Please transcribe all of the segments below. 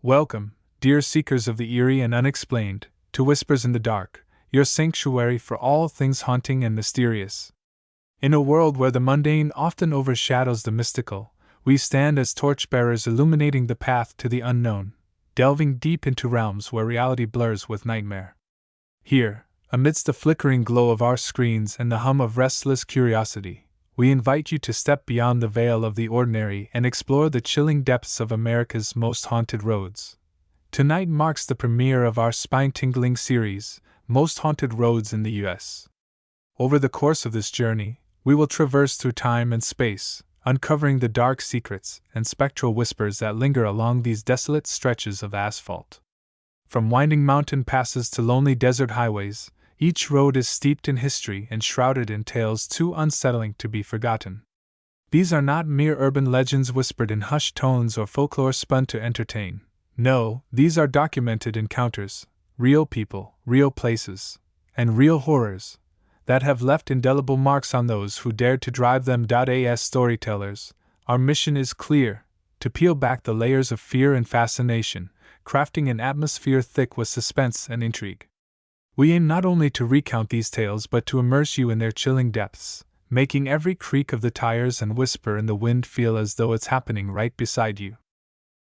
Welcome, dear seekers of the eerie and unexplained, to Whispers in the Dark, your sanctuary for all things haunting and mysterious. In a world where the mundane often overshadows the mystical, we stand as torchbearers illuminating the path to the unknown, delving deep into realms where reality blurs with nightmare. Here, amidst the flickering glow of our screens and the hum of restless curiosity, we invite you to step beyond the veil of the ordinary and explore the chilling depths of America's most haunted roads. Tonight marks the premiere of our spine-tingling series, Most Haunted Roads in the U.S. Over the course of this journey, we will traverse through time and space, uncovering the dark secrets and spectral whispers that linger along these desolate stretches of asphalt. From winding mountain passes to lonely desert highways, each road is steeped in history and shrouded in tales too unsettling to be forgotten. These are not mere urban legends whispered in hushed tones or folklore spun to entertain. No, these are documented encounters, real people, real places, and real horrors that have left indelible marks on those who dared to drive them. As storytellers, our mission is clear: to peel back the layers of fear and fascination, crafting an atmosphere thick with suspense and intrigue. We aim not only to recount these tales but to immerse you in their chilling depths, making every creak of the tires and whisper in the wind feel as though it's happening right beside you.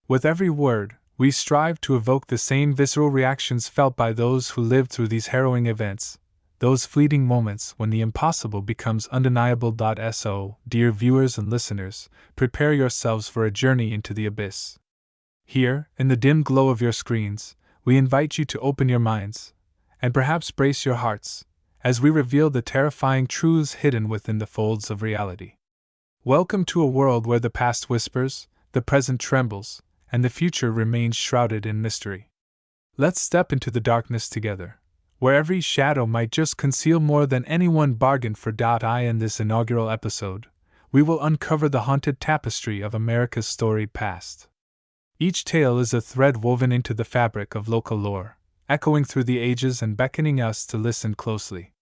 With every word, we strive to evoke the same visceral reactions felt by those who lived through these harrowing events, those fleeting moments when the impossible becomes undeniable. So, dear viewers and listeners, prepare yourselves for a journey into the abyss. Here, in the dim glow of your screens, we invite you to open your minds, and perhaps brace your hearts, as we reveal the terrifying truths hidden within the folds of reality. Welcome to a world where the past whispers, the present trembles, and the future remains shrouded in mystery. Let's step into the darkness together, where every shadow might just conceal more than anyone bargained for. In this inaugural episode, we will uncover the haunted tapestry of America's storied past. Each tale is a thread woven into the fabric of local lore, echoing through the ages and beckoning us to listen closely.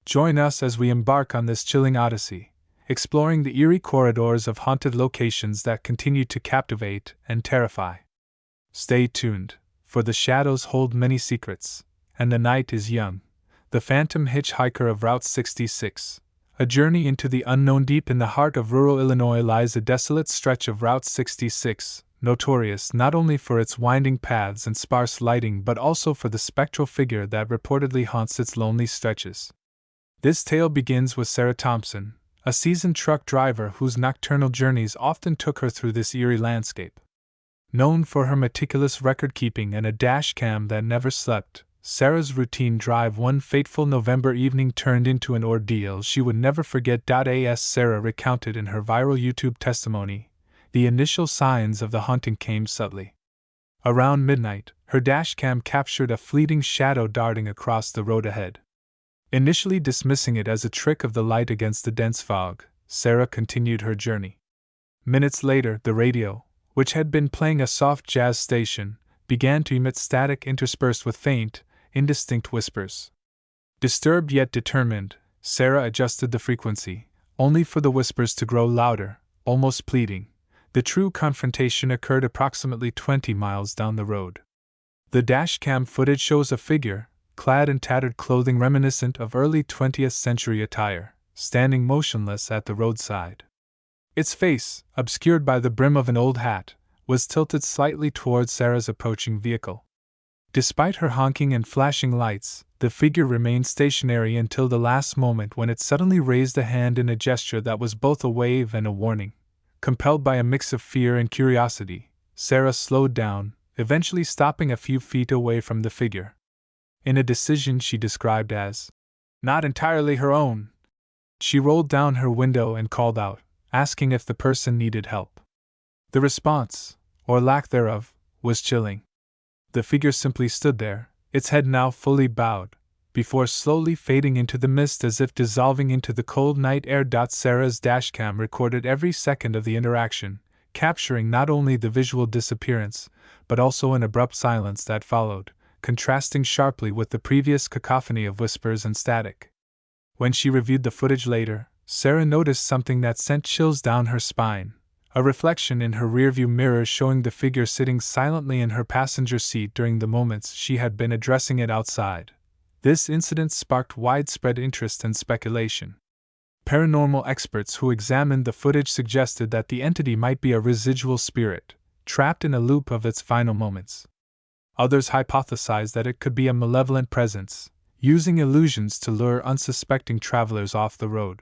Join us as we embark on this chilling odyssey, exploring the eerie corridors of haunted locations that continue to captivate and terrify. Stay tuned, for the shadows hold many secrets, and the night is young. The phantom hitchhiker of Route 66. A journey into the unknown. Deep in the heart of rural Illinois lies a desolate stretch of Route 66, notorious not only for its winding paths and sparse lighting but also for the spectral figure that reportedly haunts its lonely stretches. This tale begins with Sarah Thompson, a seasoned truck driver whose nocturnal journeys often took her through this eerie landscape. Known for her meticulous record-keeping and a dash cam that never slept, Sarah's routine drive one fateful November evening turned into an ordeal she would never forget. As Sarah recounted in her viral YouTube testimony, the initial signs of the haunting came subtly. Around midnight, her dashcam captured a fleeting shadow darting across the road ahead. Initially dismissing it as a trick of the light against the dense fog, Sarah continued her journey. Minutes later, the radio, which had been playing a soft jazz station, began to emit static interspersed with faint, indistinct whispers. Disturbed yet determined, Sarah adjusted the frequency, only for the whispers to grow louder, almost pleading. The true confrontation occurred approximately 20 miles down the road. The dashcam footage shows a figure, clad in tattered clothing reminiscent of early 20th century attire, standing motionless at the roadside. Its face, obscured by the brim of an old hat, was tilted slightly towards Sarah's approaching vehicle. Despite her honking and flashing lights, the figure remained stationary until the last moment when it suddenly raised a hand in a gesture that was both a wave and a warning. Compelled by a mix of fear and curiosity, Sarah slowed down, eventually stopping a few feet away from the figure. In a decision she described as not entirely her own, she rolled down her window and called out, asking if the person needed help. The response, or lack thereof, was chilling. The figure simply stood there, its head now fully bowed, before slowly fading into the mist as if dissolving into the cold night air. Sarah's dashcam recorded every second of the interaction, capturing not only the visual disappearance, but also an abrupt silence that followed, contrasting sharply with the previous cacophony of whispers and static. When she reviewed the footage later, Sarah noticed something that sent chills down her spine: a reflection in her rearview mirror showing the figure sitting silently in her passenger seat during the moments she had been addressing it outside. This incident sparked widespread interest and speculation. Paranormal experts who examined the footage suggested that the entity might be a residual spirit, trapped in a loop of its final moments. Others hypothesized that it could be a malevolent presence, using illusions to lure unsuspecting travelers off the road.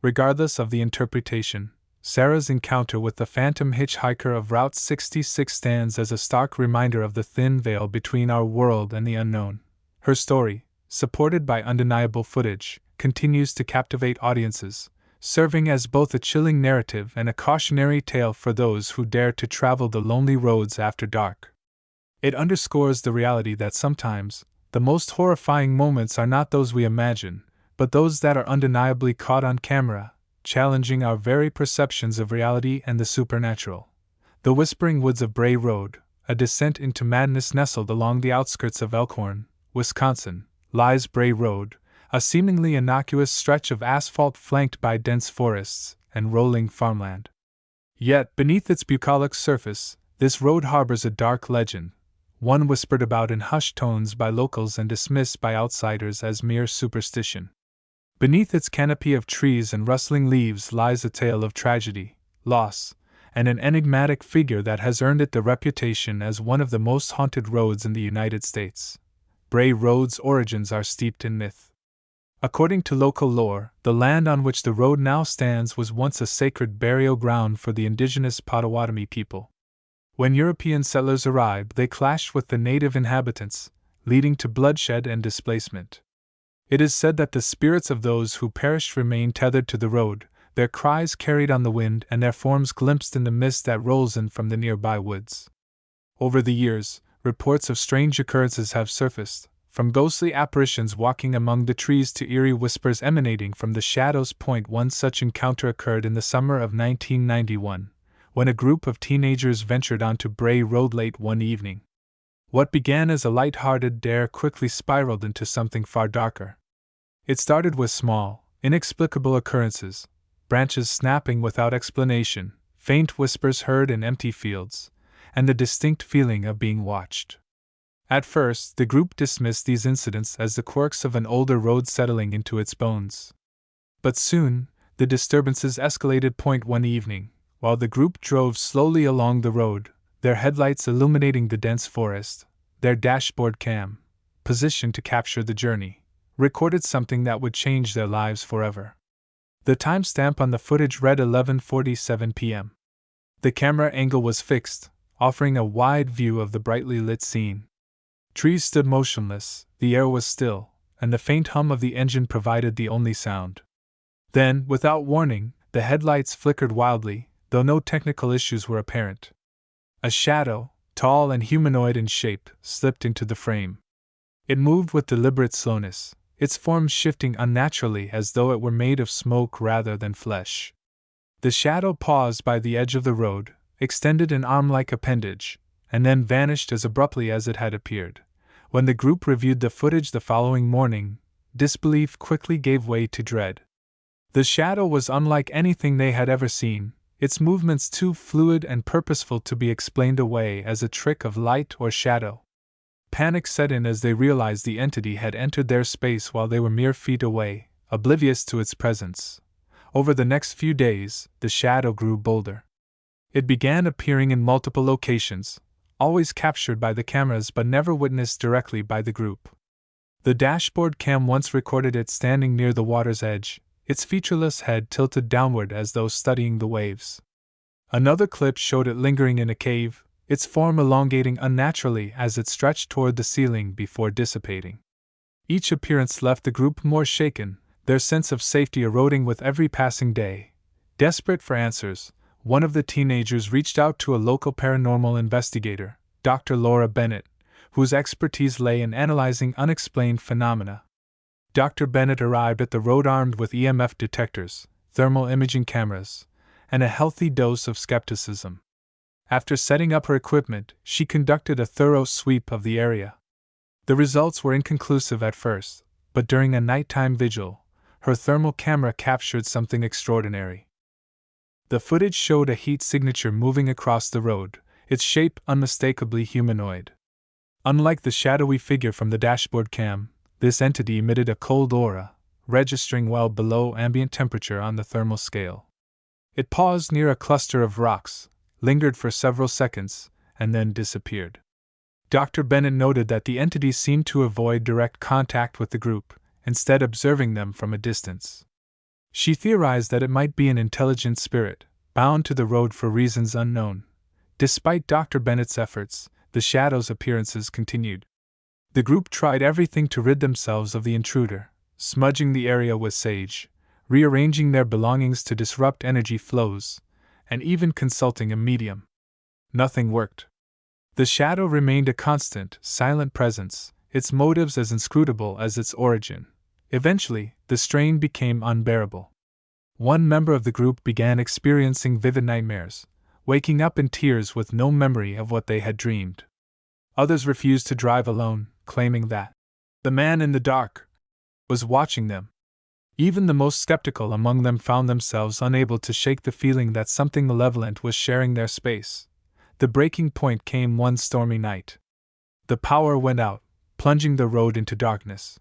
Regardless of the interpretation, Sarah's encounter with the phantom hitchhiker of Route 66 stands as a stark reminder of the thin veil between our world and the unknown. Her story, supported by undeniable footage, continues to captivate audiences, serving as both a chilling narrative and a cautionary tale for those who dare to travel the lonely roads after dark. It underscores the reality that sometimes, the most horrifying moments are not those we imagine, but those that are undeniably caught on camera, challenging our very perceptions of reality and the supernatural. The Whispering Woods of Bray Road, a descent into madness nestled along the outskirts of Elkhorn, Wisconsin, lies Bray Road, a seemingly innocuous stretch of asphalt flanked by dense forests and rolling farmland. Yet, beneath its bucolic surface, this road harbors a dark legend, one whispered about in hushed tones by locals and dismissed by outsiders as mere superstition. Beneath its canopy of trees and rustling leaves lies a tale of tragedy, loss, and an enigmatic figure that has earned it the reputation as one of the most haunted roads in the United States. Bray Road's origins are steeped in myth. According to local lore, the land on which the road now stands was once a sacred burial ground for the indigenous Potawatomi people. When European settlers arrived, they clashed with the native inhabitants, leading to bloodshed and displacement. It is said that the spirits of those who perished remain tethered to the road, their cries carried on the wind and their forms glimpsed in the mist that rolls in from the nearby woods. Over the years, reports of strange occurrences have surfaced, from ghostly apparitions walking among the trees to eerie whispers emanating from the shadows. One such encounter occurred in the summer of 1991, when a group of teenagers ventured onto Bray Road late one evening. What began as a light-hearted dare quickly spiraled into something far darker. It started with small, inexplicable occurrences, branches snapping without explanation, faint whispers heard in empty fields, and the distinct feeling of being watched. At first, the group dismissed these incidents as the quirks of an older road settling into its bones. But soon, the disturbances escalated. One evening, while the group drove slowly along the road, their headlights illuminating the dense forest, their dashboard cam, positioned to capture the journey, recorded something that would change their lives forever. The timestamp on the footage read 11:47 p.m. The camera angle was fixed, offering a wide view of the brightly lit scene. Trees stood motionless, the air was still, and the faint hum of the engine provided the only sound. Then, without warning, the headlights flickered wildly, though no technical issues were apparent. A shadow, tall and humanoid in shape, slipped into the frame. It moved with deliberate slowness, its form shifting unnaturally as though it were made of smoke rather than flesh. The shadow paused by the edge of the road, extended an arm-like appendage, and then vanished as abruptly as it had appeared. When the group reviewed the footage the following morning, disbelief quickly gave way to dread. The shadow was unlike anything they had ever seen, its movements too fluid and purposeful to be explained away as a trick of light or shadow. Panic set in as they realized the entity had entered their space while they were mere feet away, oblivious to its presence. Over the next few days, the shadow grew bolder. It began appearing in multiple locations, always captured by the cameras but never witnessed directly by the group. The dashboard cam once recorded it standing near the water's edge, its featureless head tilted downward as though studying the waves. Another clip showed it lingering in a cave, its form elongating unnaturally as it stretched toward the ceiling before dissipating. Each appearance left the group more shaken, their sense of safety eroding with every passing day. Desperate for answers, one of the teenagers reached out to a local paranormal investigator, Dr. Laura Bennett, whose expertise lay in analyzing unexplained phenomena. Dr. Bennett arrived at the road armed with EMF detectors, thermal imaging cameras, and a healthy dose of skepticism. After setting up her equipment, she conducted a thorough sweep of the area. The results were inconclusive at first, but during a nighttime vigil, her thermal camera captured something extraordinary. The footage showed a heat signature moving across the road, its shape unmistakably humanoid. Unlike the shadowy figure from the dashboard cam, this entity emitted a cold aura, registering well below ambient temperature on the thermal scale. It paused near a cluster of rocks, lingered for several seconds, and then disappeared. Dr. Bennett noted that the entity seemed to avoid direct contact with the group, instead observing them from a distance. She theorized that it might be an intelligent spirit, bound to the road for reasons unknown. Despite Dr. Bennett's efforts, the shadow's appearances continued. The group tried everything to rid themselves of the intruder, smudging the area with sage, rearranging their belongings to disrupt energy flows, and even consulting a medium. Nothing worked. The shadow remained a constant, silent presence, its motives as inscrutable as its origin. Eventually, the strain became unbearable. One member of the group began experiencing vivid nightmares, waking up in tears with no memory of what they had dreamed. Others refused to drive alone, claiming that the man in the dark was watching them. Even the most skeptical among them found themselves unable to shake the feeling that something malevolent was sharing their space. The breaking point came one stormy night. The power went out, plunging the road into darkness.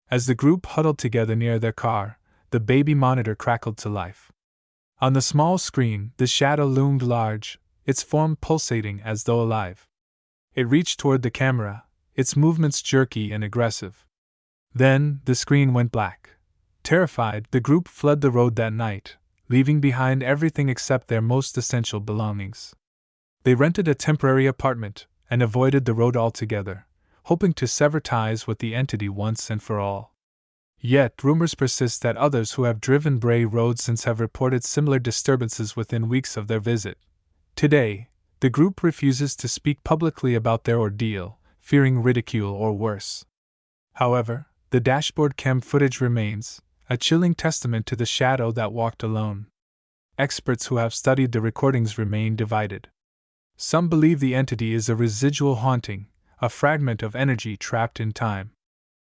As the group huddled together near their car, the baby monitor crackled to life. On the small screen, the shadow loomed large, its form pulsating as though alive. It reached toward the camera, its movements jerky and aggressive. Then, the screen went black. Terrified, the group fled the road that night, leaving behind everything except their most essential belongings. They rented a temporary apartment and avoided the road altogether, hoping to sever ties with the entity once and for all. Yet, rumors persist that others who have driven Bray Road since have reported similar disturbances within weeks of their visit. Today, the group refuses to speak publicly about their ordeal, fearing ridicule or worse. However, the dashboard cam footage remains, a chilling testament to the shadow that walked alone. Experts who have studied the recordings remain divided. Some believe the entity is a residual haunting, a fragment of energy trapped in time.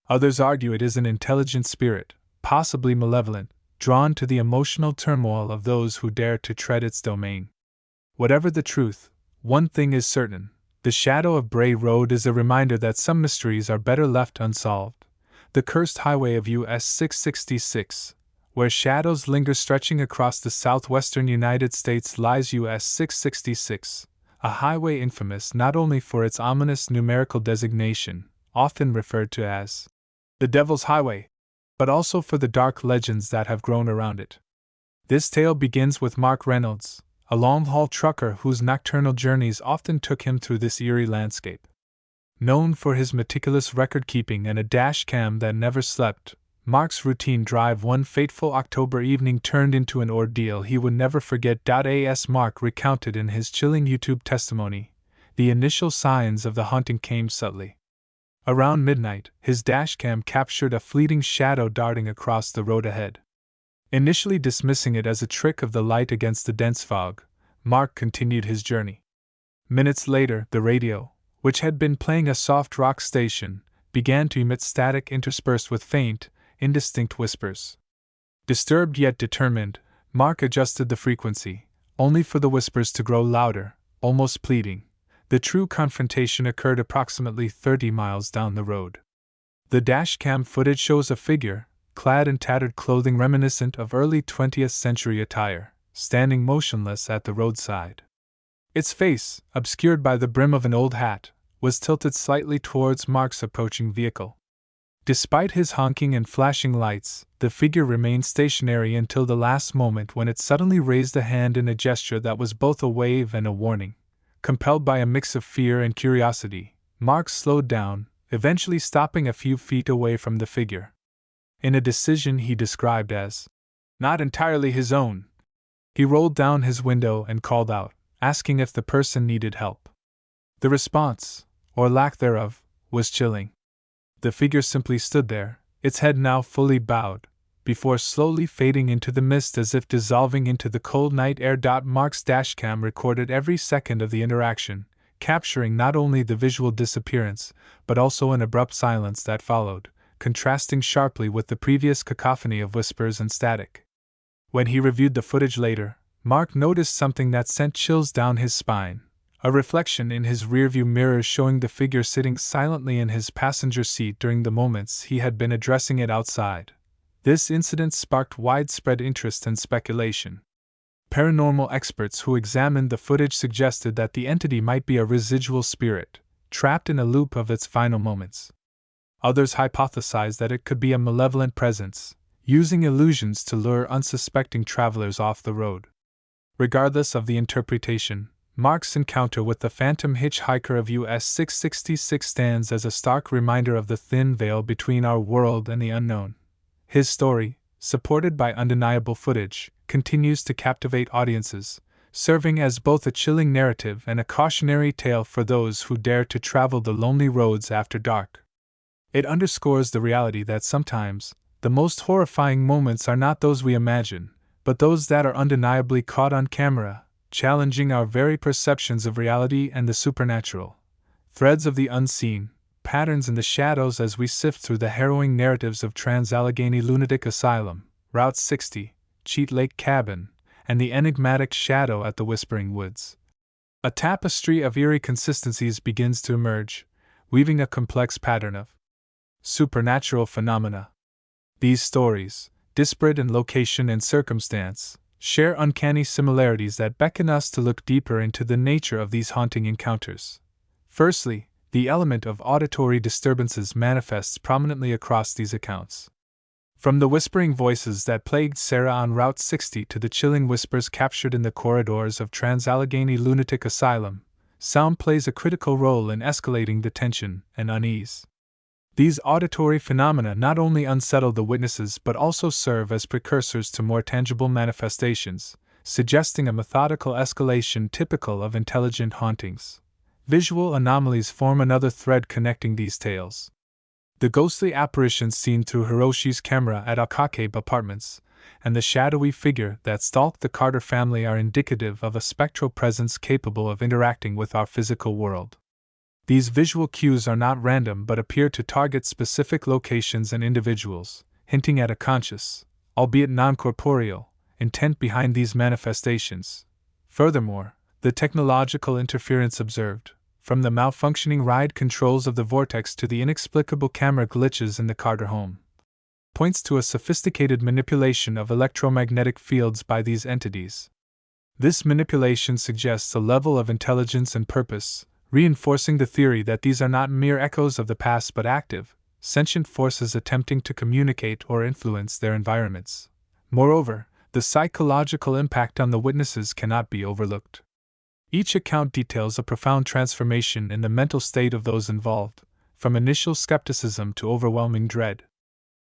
Others argue it is an intelligent spirit, possibly malevolent, drawn to the emotional turmoil of those who dare to tread its domain. Whatever the truth, one thing is certain: the shadow of Bray Road is a reminder that some mysteries are better left unsolved. The cursed highway of US 666, where shadows linger stretching across the southwestern United States, lies US 666, a highway infamous not only for its ominous numerical designation, often referred to as the Devil's Highway, but also for the dark legends that have grown around it. This tale begins with Mark Reynolds, a long-haul trucker whose nocturnal journeys often took him through this eerie landscape. Known for his meticulous record-keeping and a dash cam that never slept, Mark's routine drive one fateful October evening turned into an ordeal he would never forget. As Mark recounted in his chilling YouTube testimony, the initial signs of the haunting came subtly. Around midnight, his dashcam captured a fleeting shadow darting across the road ahead. Initially dismissing it as a trick of the light against the dense fog, Mark continued his journey. Minutes later, the radio, which had been playing a soft rock station, began to emit static interspersed with faint, indistinct whispers. Disturbed yet determined, Mark adjusted the frequency, only for the whispers to grow louder, almost pleading. The true confrontation occurred approximately 30 miles down the road. The dashcam footage shows a figure, clad in tattered clothing reminiscent of early 20th century attire, standing motionless at the roadside. Its face, obscured by the brim of an old hat, was tilted slightly towards Mark's approaching vehicle. Despite his honking and flashing lights, the figure remained stationary until the last moment, when it suddenly raised a hand in a gesture that was both a wave and a warning. Compelled by a mix of fear and curiosity, Mark slowed down, eventually stopping a few feet away from the figure. In a decision he described as not entirely his own, he rolled down his window and called out, asking if the person needed help. The response, or lack thereof, was chilling. The figure simply stood there, its head now fully bowed, before slowly fading into the mist as if dissolving into the cold night air. Mark's dashcam recorded every second of the interaction, capturing not only the visual disappearance, but also an abrupt silence that followed, contrasting sharply with the previous cacophony of whispers and static. When he reviewed the footage later, Mark noticed something that sent chills down his spine. A reflection in his rearview mirror showing the figure sitting silently in his passenger seat during the moments he had been addressing it outside. This incident sparked widespread interest and speculation. Paranormal experts who examined the footage suggested that the entity might be a residual spirit, trapped in a loop of its final moments. Others hypothesized that it could be a malevolent presence, using illusions to lure unsuspecting travelers off the road. Regardless of the interpretation, Mark's encounter with the phantom hitchhiker of US 666 stands as a stark reminder of the thin veil between our world and the unknown. His story, supported by undeniable footage, continues to captivate audiences, serving as both a chilling narrative and a cautionary tale for those who dare to travel the lonely roads after dark. It underscores the reality that sometimes, the most horrifying moments are not those we imagine, but those that are undeniably caught on camera, challenging our very perceptions of reality and the supernatural. Threads of the unseen, patterns in the shadows as we sift through the harrowing narratives of Trans-Allegheny Lunatic Asylum, Route 60, Cheat Lake Cabin, and the enigmatic shadow at the Whispering Woods. A tapestry of eerie consistencies begins to emerge, weaving a complex pattern of supernatural phenomena. These stories, disparate in location and circumstance, share uncanny similarities that beckon us to look deeper into the nature of these haunting encounters. Firstly, the element of auditory disturbances manifests prominently across these accounts. From the whispering voices that plagued Sarah on Route 60 to the chilling whispers captured in the corridors of Trans-Allegheny Lunatic Asylum, sound plays a critical role in escalating the tension and unease. These auditory phenomena not only unsettle the witnesses but also serve as precursors to more tangible manifestations, suggesting a methodical escalation typical of intelligent hauntings. Visual anomalies form another thread connecting these tales. The ghostly apparitions seen through Hiroshi's camera at Akake's apartments, and the shadowy figure that stalked the Carter family are indicative of a spectral presence capable of interacting with our physical world. These visual cues are not random but appear to target specific locations and individuals, hinting at a conscious, albeit non-corporeal, intent behind these manifestations. Furthermore, the technological interference observed, from the malfunctioning ride controls of the vortex to the inexplicable camera glitches in the Carter home, points to a sophisticated manipulation of electromagnetic fields by these entities. This manipulation suggests a level of intelligence and purpose, reinforcing the theory that these are not mere echoes of the past but active, sentient forces attempting to communicate or influence their environments. Moreover, the psychological impact on the witnesses cannot be overlooked. Each account details a profound transformation in the mental state of those involved, from initial skepticism to overwhelming dread.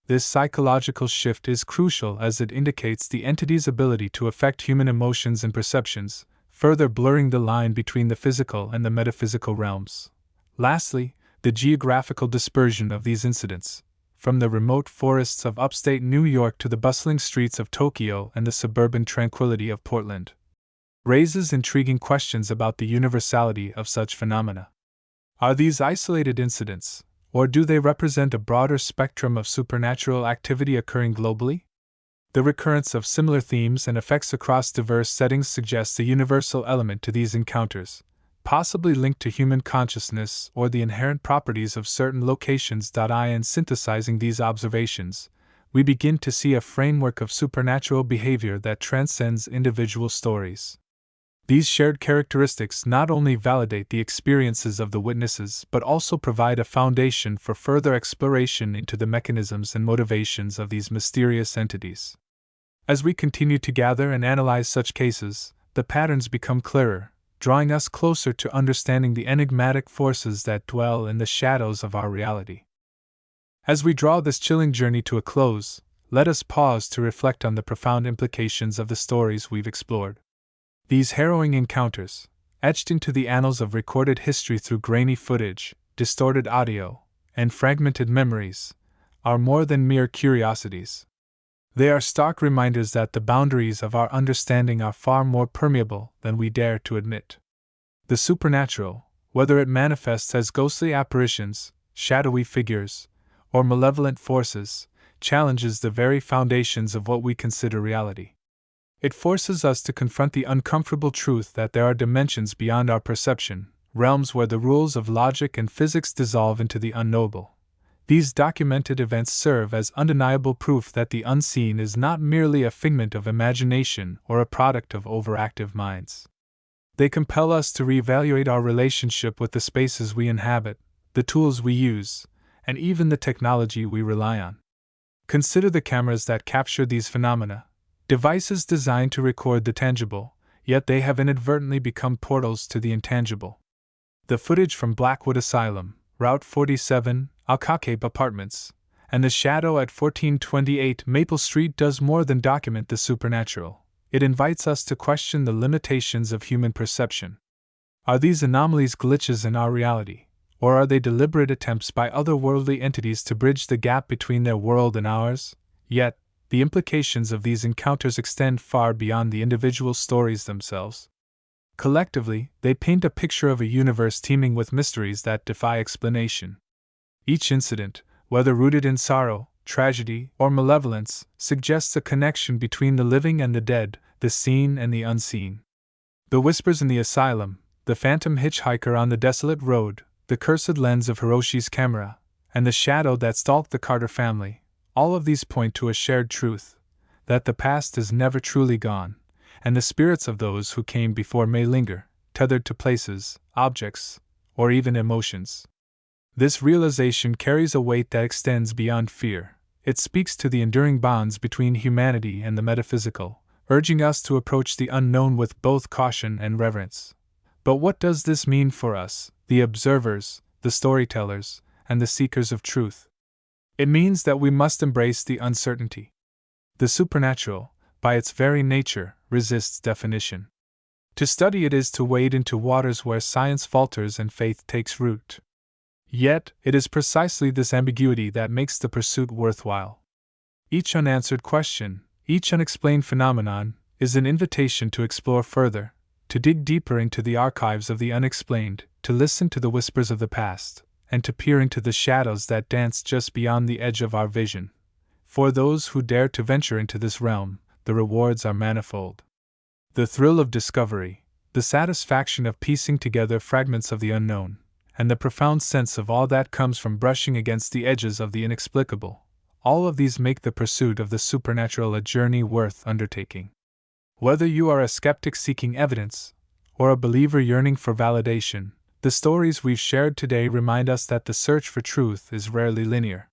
This psychological shift is crucial as it indicates the entity's ability to affect human emotions and perceptions, further blurring the line between the physical and the metaphysical realms. Lastly, the geographical dispersion of these incidents, from the remote forests of upstate New York to the bustling streets of Tokyo and the suburban tranquility of Portland, raises intriguing questions about the universality of such phenomena. Are these isolated incidents, or do they represent a broader spectrum of supernatural activity occurring globally? The recurrence of similar themes and effects across diverse settings suggests a universal element to these encounters, possibly linked to human consciousness or the inherent properties of certain locations. In synthesizing these observations, we begin to see a framework of supernatural behavior that transcends individual stories. These shared characteristics not only validate the experiences of the witnesses but also provide a foundation for further exploration into the mechanisms and motivations of these mysterious entities. As we continue to gather and analyze such cases, the patterns become clearer, drawing us closer to understanding the enigmatic forces that dwell in the shadows of our reality. As we draw this chilling journey to a close, let us pause to reflect on the profound implications of the stories we've explored. These harrowing encounters, etched into the annals of recorded history through grainy footage, distorted audio, and fragmented memories, are more than mere curiosities. They are stark reminders that the boundaries of our understanding are far more permeable than we dare to admit. The supernatural, whether it manifests as ghostly apparitions, shadowy figures, or malevolent forces, challenges the very foundations of what we consider reality. It forces us to confront the uncomfortable truth that there are dimensions beyond our perception, realms where the rules of logic and physics dissolve into the unknowable. These documented events serve as undeniable proof that the unseen is not merely a figment of imagination or a product of overactive minds. They compel us to reevaluate our relationship with the spaces we inhabit, the tools we use, and even the technology we rely on. Consider the cameras that capture these phenomena, devices designed to record the tangible, yet they have inadvertently become portals to the intangible. The footage from Blackwood Asylum, Route 47, Alcacabe Apartments, and the shadow at 1428 Maple Street does more than document the supernatural. It invites us to question the limitations of human perception. Are these anomalies glitches in our reality, or are they deliberate attempts by otherworldly entities to bridge the gap between their world and ours? Yet, the implications of these encounters extend far beyond the individual stories themselves. Collectively, they paint a picture of a universe teeming with mysteries that defy explanation. Each incident, whether rooted in sorrow, tragedy, or malevolence, suggests a connection between the living and the dead, the seen and the unseen. The whispers in the asylum, the phantom hitchhiker on the desolate road, the cursed lens of Hiroshi's camera, and the shadow that stalked the Carter family, all of these point to a shared truth, that the past is never truly gone, and the spirits of those who came before may linger, tethered to places, objects, or even emotions. This realization carries a weight that extends beyond fear. It speaks to the enduring bonds between humanity and the metaphysical, urging us to approach the unknown with both caution and reverence. But what does this mean for us, the observers, the storytellers, and the seekers of truth? It means that we must embrace the uncertainty. The supernatural, by its very nature, resists definition. To study it is to wade into waters where science falters and faith takes root. Yet, it is precisely this ambiguity that makes the pursuit worthwhile. Each unanswered question, each unexplained phenomenon, is an invitation to explore further, to dig deeper into the archives of the unexplained, to listen to the whispers of the past, and to peer into the shadows that dance just beyond the edge of our vision. For those who dare to venture into this realm, the rewards are manifold. The thrill of discovery, the satisfaction of piecing together fragments of the unknown, and the profound sense of awe that comes from brushing against the edges of the inexplicable, all of these make the pursuit of the supernatural a journey worth undertaking. Whether you are a skeptic seeking evidence, or a believer yearning for validation, the stories we've shared today remind us that the search for truth is rarely linear.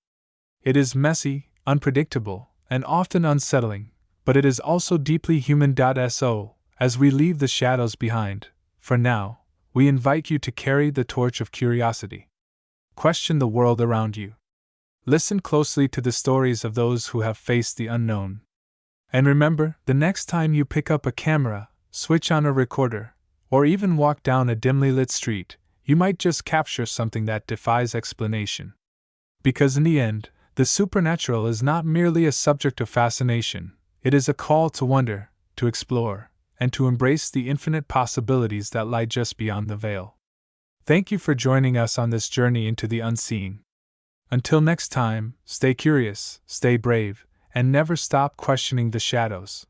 It is messy, unpredictable, and often unsettling, but it is also deeply human. So, as we leave the shadows behind, for now, we invite you to carry the torch of curiosity. Question the world around you. Listen closely to the stories of those who have faced the unknown. And remember, the next time you pick up a camera, switch on a recorder, or even walk down a dimly lit street, you might just capture something that defies explanation. Because in the end, the supernatural is not merely a subject of fascination, it is a call to wonder, to explore, and to embrace the infinite possibilities that lie just beyond the veil. Thank you for joining us on this journey into the unseen. Until next time, stay curious, stay brave, and never stop questioning the shadows.